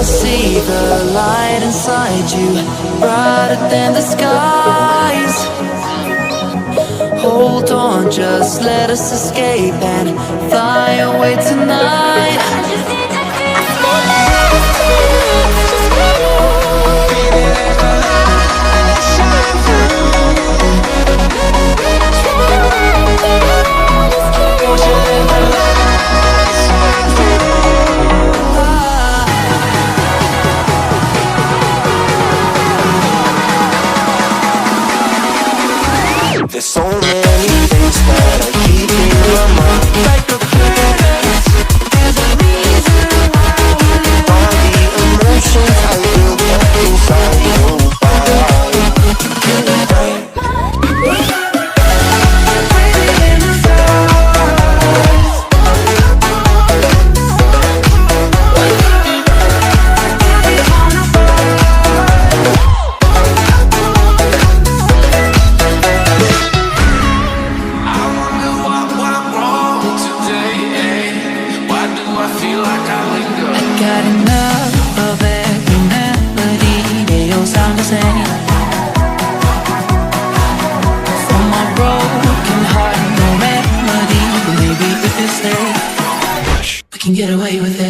see the light inside you, brighter than the skies. Hold on, just let us escape and fly away tonight. There's so many things that I keep in my mind, like the past. There's a reason why all the emotions I built up inside you. Got enough of every melody, they all sound the same. For my broken heart, no remedy, but maybe if you stay, we can get away with it.